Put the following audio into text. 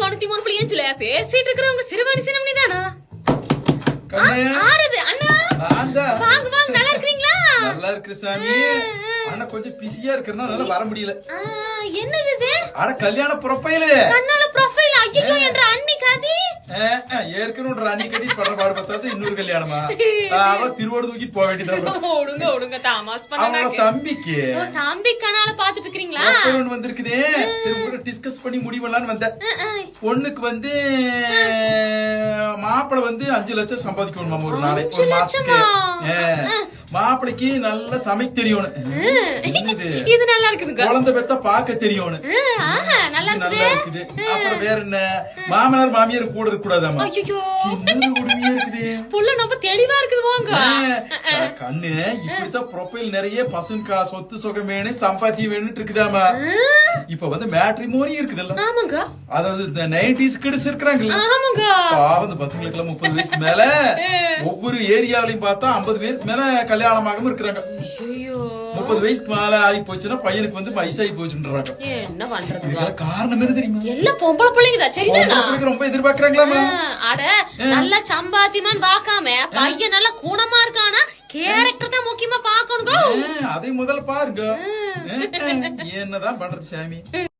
93.5 பேசிட்டு இருக்கிறவங்க சிறுவாணி சின்னமணி தானா? ஆறுது அண்ணா. வாங்க வாங்க, நல்லா இருக்கீங்களா? நல்லா இருக்கு சாமி. அண்ணா கொஞ்சம் பிஸியா இருக்கறனால வர முடியல. என்னது இது? அட கல்யாண ப்ரொஃபைல். கண்ணால ப்ரொஃபைல். ஐயோ என்ற அண்ணி கதி. ஏற்கனவே அண்ணி கட்டி பண்ற பாடு பத்தாது இன்னொரு கல்யாணமா? அவ திருவோடு தூக்கிட்டு போக வேண்டியதா. ஓடுங்க ஓடுங்க, தாமாஸ் பண்ணாங்க. அவளோட தம்பிக்கு. தம்பி கண்ணால பாத்துட்டு இருக்கீங்களா? பொண்ணு வந்திருக்குதே. சரி கூட டிஸ்கஸ் பண்ணி முடிவலான்னு வந்தேன். பொண்ணுக்கு வந்து மாப்பிள வந்து 5 லட்சம் சம்பாதிக்கணுமா ஒரு நாளைக்கு, ஒரு மாசத்துக்கு. மாப்பிளைக்கு நல்லா சமைக்க தெரியணும். இது நல்லா இருக்குதுங்க. குழந்தை பெத்த பாக்க தெரியணும். நல்லா இருக்குது. அப்புறம் வேற என்ன, மாமனார் மாமியார் கூட இருக்க கூடாதாமா? புள்ள ரொம்ப தெளிவா இருக்குது. போங்க கண்ணு. இப்படித்தான் ப்ரொஃபைல் நிறைய பசங்க சொத்து சுகம் வேணும், சம்பாத்தியம் வேணும் இருக்குதாமா. இப்ப வந்து மேட்ரிமோனி இருக்குதுல்ல. ஆமாங்க. அதாவது இந்த 90s கிட்ஸ் இருக்கிறாங்கல்ல. ஆமாங்க. பாவம் இந்த பசங்களுக்கு எல்லாம் 30 வயசுக்கு மேல ஒவ்வொரு ஏரியாவிலையும் பார்த்தா 50 பேருக்கு மேல கல்யாணமாகவும் இருக்கிறாங்க. 30 வயசுக்கு மேல ஆகி போச்சுன்னா பையனுக்கு வந்து வயசாகி போச்சுன்றாங்க. என்ன பண்றது? இதுக்கு காரணம் என்ன தெரியுமா? எல்லாம் பொம்பளை பிள்ளைங்க சரிதானா? ரொம்ப எதிர்பார்க்கறாங்களாமா. அட நல்லா சம்பாத்தியமான்னு பாக்காம பையன் நல்லா குணமா இருக்கானா கேரக்டர் தான் முக்கியமா பாக்கணுங்க. அதை முதல்ல பாருங்க. என்னதான் பண்றது சாமி.